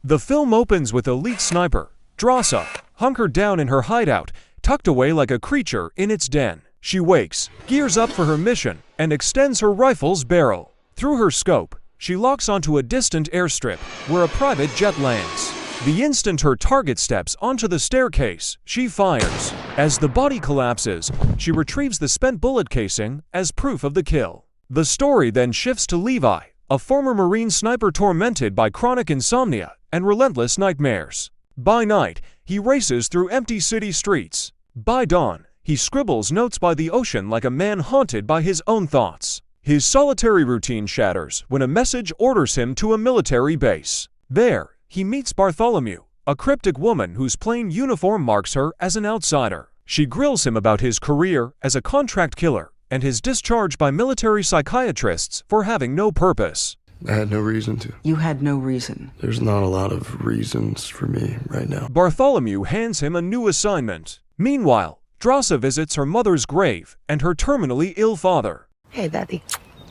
The film opens with elite sniper, Drasa, hunkered down in her hideout, tucked away like a creature in its den. She wakes, gears up for her mission, and extends her rifle's barrel. Through her scope, she locks onto a distant airstrip, where a private jet lands. The instant her target steps onto the staircase, she fires. As the body collapses, she retrieves the spent bullet casing as proof of the kill. The story then shifts to Levi, a former Marine sniper tormented by chronic insomnia and relentless nightmares. By night, he races through empty city streets. By dawn, he scribbles notes by the ocean like a man haunted by his own thoughts. His solitary routine shatters when a message orders him to a military base. There, he meets Bartholomew, a cryptic woman whose plain uniform marks her as an outsider. She grills him about his career as a contract killer and his discharge by military psychiatrists for having no purpose. I had no reason to. You had no reason. There's not a lot of reasons for me right now. Bartholomew hands him a new assignment. Meanwhile, Drasa visits her mother's grave and her terminally ill father. Hey, Daddy.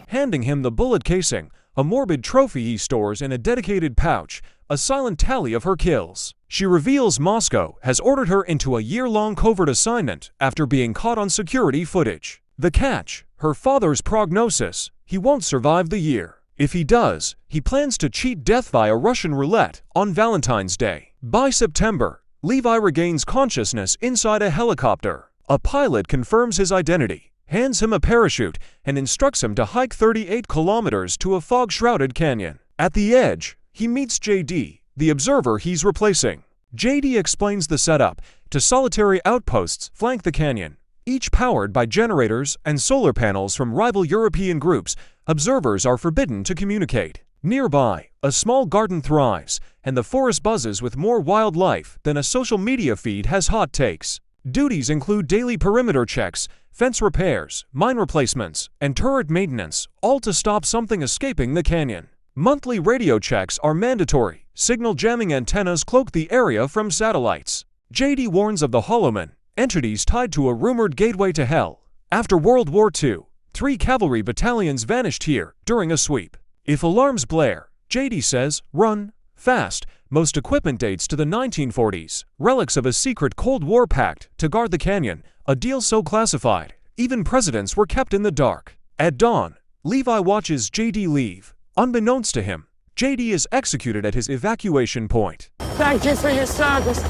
Handing him the bullet casing, a morbid trophy he stores in a dedicated pouch, a silent tally of her kills. She reveals Moscow has ordered her into a year-long covert assignment after being caught on security footage. The catch, her father's prognosis: he won't survive the year. If he does, he plans to cheat death via Russian roulette on Valentine's Day. By September, Levi regains consciousness inside a helicopter. A pilot confirms his identity, hands him a parachute, and instructs him to hike 38 kilometers to a fog-shrouded canyon. At the edge, he meets JD, the observer he's replacing. JD explains the setup to solitary outposts flank the canyon. Each powered by generators and solar panels from rival European groups, observers are forbidden to communicate. Nearby, a small garden thrives, and the forest buzzes with more wildlife than a social media feed has hot takes. Duties include daily perimeter checks, fence repairs, mine replacements, and turret maintenance, all to stop something escaping the canyon. Monthly radio checks are mandatory. Signal jamming antennas cloak the area from satellites. JD warns of the Hollowmen, entities tied to a rumored gateway to hell. After World War II, 3 cavalry battalions vanished here during a sweep. If alarms blare, JD says, run, fast. Most equipment dates to the 1940s, relics of a secret Cold War pact to guard the canyon, a deal so classified, even presidents were kept in the dark. At dawn, Levi watches JD leave. Unbeknownst to him, JD is executed at his evacuation point. Thank you for your service.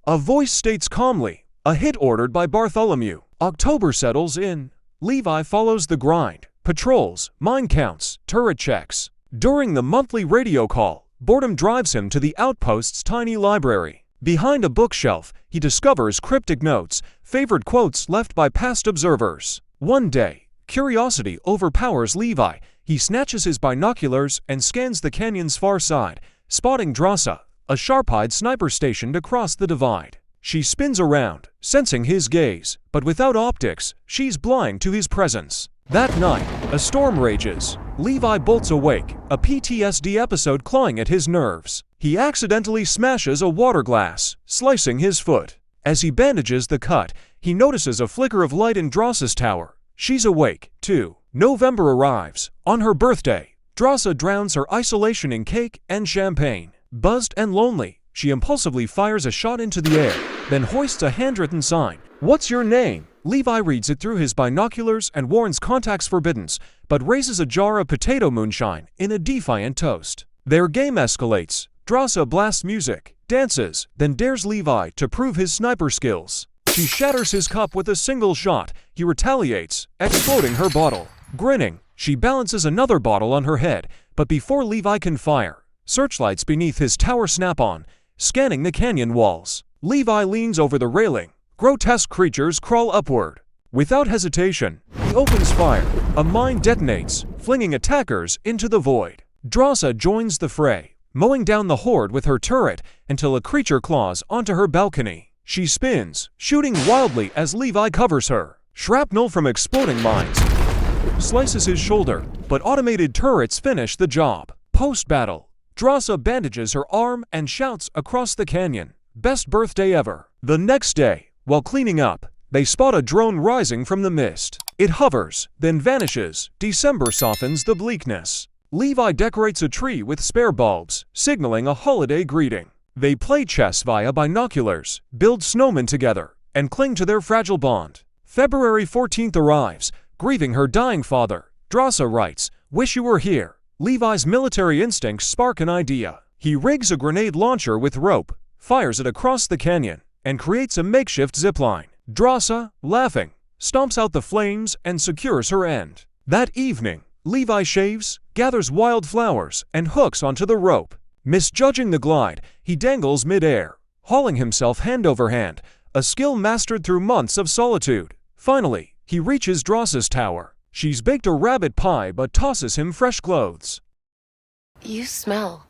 A voice states calmly, a hit ordered by Bartholomew. October settles in. Levi follows the grind, patrols, mine counts, turret checks. During the monthly radio call, boredom drives him to the outpost's tiny library. Behind a bookshelf, he discovers cryptic notes, favorite quotes left by past observers. One day, curiosity overpowers Levi. He snatches his binoculars and scans the canyon's far side, spotting Drasa, a sharp-eyed sniper stationed across the divide. She spins around, sensing his gaze, but without optics, she's blind to his presence. That night, a storm rages. Levi bolts awake, a PTSD episode clawing at his nerves. He accidentally smashes a water glass, slicing his foot. As he bandages the cut, he notices a flicker of light in Drasa's tower. She's awake, too. November arrives. On her birthday, Drasa drowns her isolation in cake and champagne. Buzzed and lonely, she impulsively fires a shot into the air, then hoists a handwritten sign. "What's your name?" Levi reads it through his binoculars and warns contacts forbidden, but raises a jar of potato moonshine in a defiant toast. Their game escalates. Drasa blasts music, dances, then dares Levi to prove his sniper skills. She shatters his cup with a single shot. He retaliates, exploding her bottle. Grinning, she balances another bottle on her head, but before Levi can fire, searchlights beneath his tower snap on, scanning the canyon walls. Levi leans over the railing. Grotesque creatures crawl upward. Without hesitation, he opens fire. A mine detonates, flinging attackers into the void. Drasa joins the fray, mowing down the horde with her turret until a creature claws onto her balcony. She spins, shooting wildly as Levi covers her. Shrapnel from exploding mines slices his shoulder, but automated turrets finish the job. Post-battle, Drasa bandages her arm and shouts across the canyon, "Best birthday ever." The next day, while cleaning up, they spot a drone rising from the mist. It hovers, then vanishes. December softens the bleakness. Levi decorates a tree with spare bulbs, signaling a holiday greeting. They play chess via binoculars, build snowmen together, and cling to their fragile bond. February 14th arrives, grieving her dying father. Drasa writes, "Wish you were here." Levi's military instincts spark an idea. He rigs a grenade launcher with rope, fires it across the canyon, and creates a makeshift zipline. Drasa, laughing, stomps out the flames and secures her end. That evening, Levi shaves, gathers wildflowers, and hooks onto the rope. Misjudging the glide, he dangles mid-air, hauling himself hand over hand, a skill mastered through months of solitude. Finally, he reaches Drasa's tower. She's baked a rabbit pie but tosses him fresh clothes. You smell.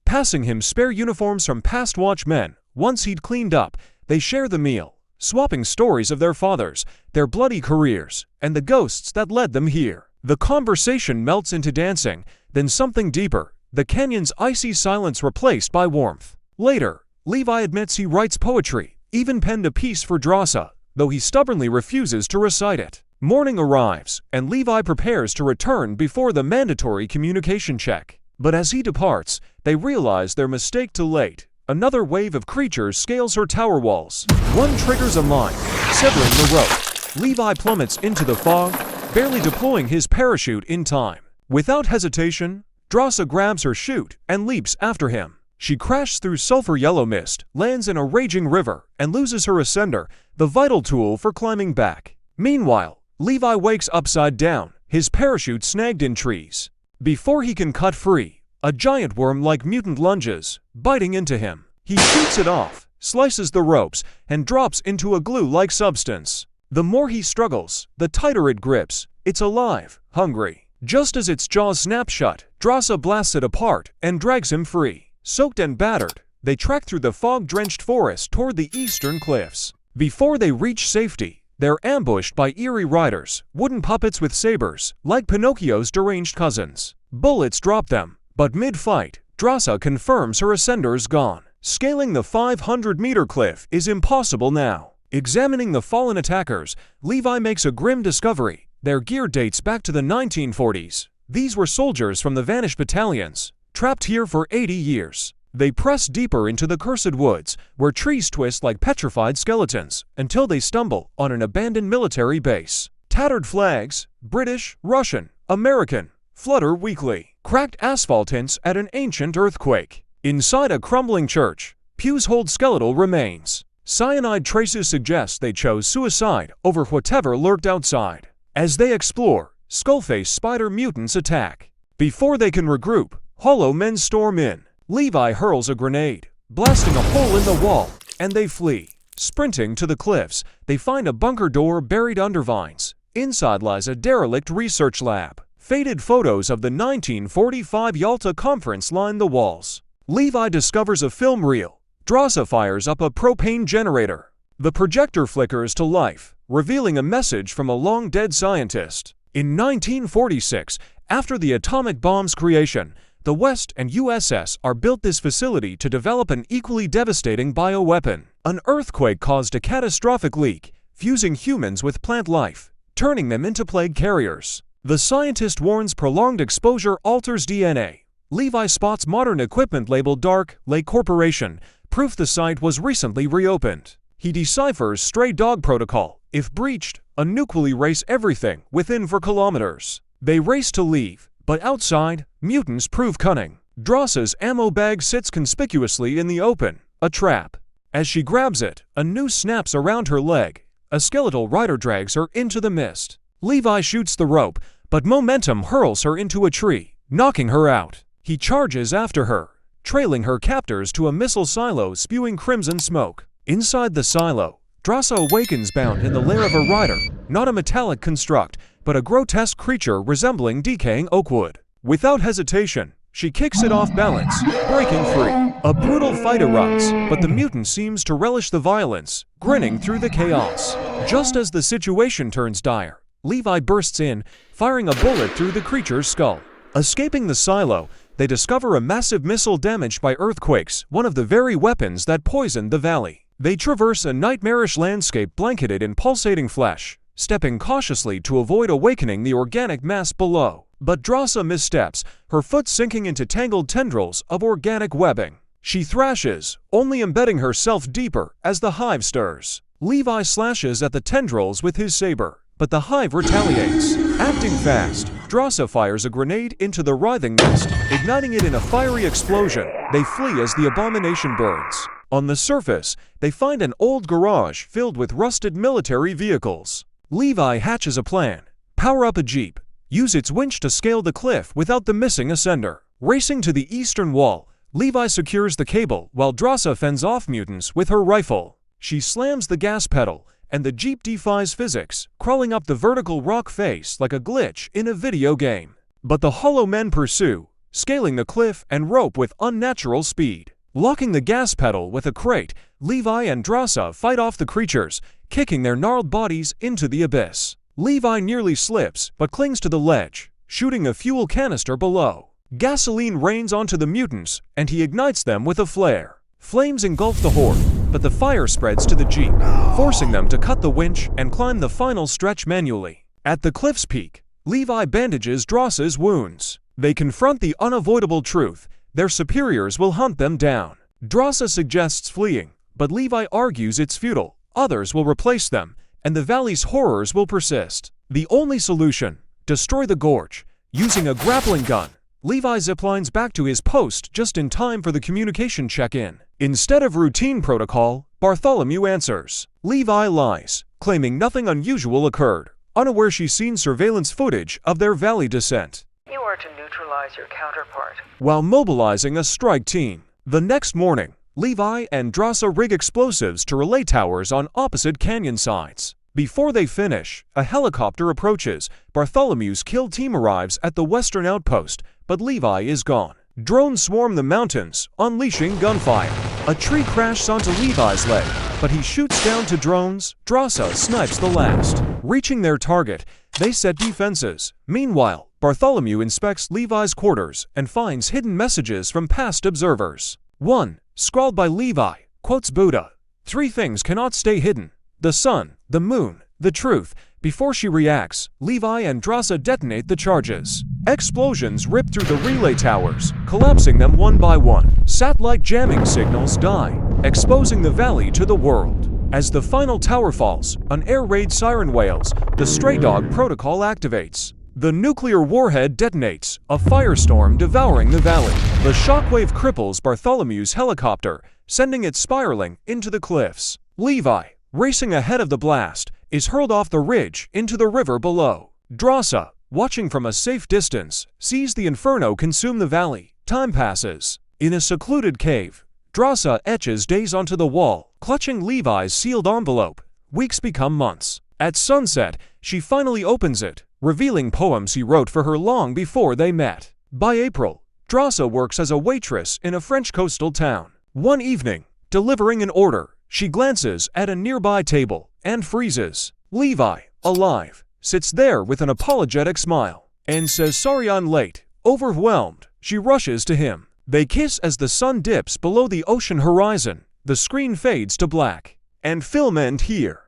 Passing him spare uniforms from past watchmen, once he'd cleaned up, they share the meal, swapping stories of their fathers, their bloody careers, and the ghosts that led them here. The conversation melts into dancing, then something deeper, the canyon's icy silence replaced by warmth. Later, Levi admits he writes poetry, even penned a piece for Drasa, though he stubbornly refuses to recite it. Morning arrives, and Levi prepares to return before the mandatory communication check. But as he departs, they realize their mistake too late. Another wave of creatures scales her tower walls. One triggers a mine, severing the rope. Levi plummets into the fog, barely deploying his parachute in time. Without hesitation, Drasa grabs her chute and leaps after him. She crashes through sulfur yellow mist, lands in a raging river, and loses her ascender, the vital tool for climbing back. Meanwhile, Levi wakes upside down, his parachute snagged in trees. Before he can cut free, a giant worm-like mutant lunges, biting into him. He shoots it off, slices the ropes, and drops into a glue-like substance. The more he struggles, the tighter it grips. It's alive, hungry. Just as its jaws snap shut, Drasa blasts it apart and drags him free. Soaked and battered, they trek through the fog-drenched forest toward the eastern cliffs. Before they reach safety, they're ambushed by eerie riders, wooden puppets with sabers, like Pinocchio's deranged cousins. Bullets drop them, but mid-fight, Drasa confirms her ascender's gone. Scaling the 500-meter cliff is impossible now. Examining the fallen attackers, Levi makes a grim discovery. Their gear dates back to the 1940s. These were soldiers from the vanished battalions, trapped here for 80 years. They press deeper into the cursed woods, where trees twist like petrified skeletons, until they stumble on an abandoned military base. Tattered flags, British, Russian, American, flutter weakly. Cracked asphalt hints at an ancient earthquake. Inside a crumbling church, pews hold skeletal remains. Cyanide traces suggest they chose suicide over whatever lurked outside. As they explore, skull-faced spider mutants attack. Before they can regroup, hollow men storm in. Levi hurls a grenade, blasting a hole in the wall, and they flee. Sprinting to the cliffs, they find a bunker door buried under vines. Inside lies a derelict research lab. Faded photos of the 1945 Yalta conference line the walls. Levi discovers a film reel. Drasa fires up a propane generator. The projector flickers to life, revealing a message from a long-dead scientist. In 1946, after the atomic bomb's creation, the West and USSR built this facility to develop an equally devastating bioweapon. An earthquake caused a catastrophic leak, fusing humans with plant life, turning them into plague carriers. The scientist warns prolonged exposure alters DNA. Levi spots modern equipment labeled Dark Lake Corporation, proof the site was recently reopened. He deciphers stray dog protocol. If breached, a nuke will erase everything within for kilometers. They race to leave, but outside, mutants prove cunning. Drasa's ammo bag sits conspicuously in the open, a trap. As she grabs it, a noose snaps around her leg. A skeletal rider drags her into the mist. Levi shoots the rope, but momentum hurls her into a tree, knocking her out. He charges after her, trailing her captors to a missile silo spewing crimson smoke. Inside the silo, Drasa awakens bound in the lair of a rider, not a metallic construct, but a grotesque creature resembling decaying oak wood. Without hesitation, she kicks it off balance, breaking free. A brutal fight erupts, but the mutant seems to relish the violence, grinning through the chaos. Just as the situation turns dire, Levi bursts in, firing a bullet through the creature's skull. Escaping the silo, they discover a massive missile damaged by earthquakes, one of the very weapons that poisoned the valley. They traverse a nightmarish landscape blanketed in pulsating flesh, stepping cautiously to avoid awakening the organic mass below. But Drasa missteps, her foot sinking into tangled tendrils of organic webbing. She thrashes, only embedding herself deeper as the hive stirs. Levi slashes at the tendrils with his saber, but the hive retaliates. Acting fast, Drasa fires a grenade into the writhing nest, igniting it in a fiery explosion. They flee as the abomination burns. On the surface, they find an old garage filled with rusted military vehicles. Levi hatches a plan. Power up a jeep. Use its winch to scale the cliff without the missing ascender. Racing to the eastern wall, Levi secures the cable while Drasa fends off mutants with her rifle. She slams the gas pedal, and the jeep defies physics, crawling up the vertical rock face like a glitch in a video game. But the hollow men pursue, scaling the cliff and rope with unnatural speed. Locking the gas pedal with a crate, Levi and Drasa fight off the creatures, kicking their gnarled bodies into the abyss. Levi nearly slips, but clings to the ledge, shooting a fuel canister below. Gasoline rains onto the mutants, and he ignites them with a flare. Flames engulf the horde, but the fire spreads to the jeep, forcing them to cut the winch and climb the final stretch manually. At the cliff's peak, Levi bandages Drasa's wounds. They confront the unavoidable truth: their superiors will hunt them down. Drasa suggests fleeing, but Levi argues it's futile. Others will replace them, and the valley's horrors will persist. The only solution: destroy the gorge. Using a grappling gun, Levi ziplines back to his post just in time for the communication check-in. Instead of routine protocol, Bartholomew answers. Levi lies, claiming nothing unusual occurred, unaware she's seen surveillance footage of their valley descent. You are to neutralize your counterpart. While mobilizing a strike team. The next morning, Levi and Drasa rig explosives to relay towers on opposite canyon sides. Before they finish, a helicopter approaches. Bartholomew's kill team arrives at the western outpost, but Levi is gone. Drones swarm the mountains, unleashing gunfire. A tree crashes onto Levi's leg, but he shoots down to drones. Drasa snipes the last. Reaching their target, they set defenses. Meanwhile, Bartholomew inspects Levi's quarters and finds hidden messages from past observers. One, scrawled by Levi, quotes Buddha: "Three things cannot stay hidden: the sun, the moon, the truth." Before she reacts, Levi and Drasa detonate the charges. Explosions rip through the relay towers, collapsing them one by one. Satellite jamming signals die, exposing the valley to the world. As the final tower falls, an air raid siren wails. The stray dog protocol activates. The nuclear warhead detonates, a firestorm devouring the valley. The shockwave cripples Bartholomew's helicopter, sending it spiraling into the cliffs. Levi, racing ahead of the blast, is hurled off the ridge into the river below. Drasa, watching from a safe distance, sees the inferno consume the valley. Time passes. In a secluded cave, Drasa etches days onto the wall, clutching Levi's sealed envelope. Weeks become months. At sunset, she finally opens it, revealing poems he wrote for her long before they met. By April, Drasa works as a waitress in a French coastal town. One evening, delivering an order, she glances at a nearby table and freezes. Levi, alive, sits there with an apologetic smile and says sorry I'm late. Overwhelmed, she rushes to him. They kiss as the sun dips below the ocean horizon. The screen fades to black. And film end here.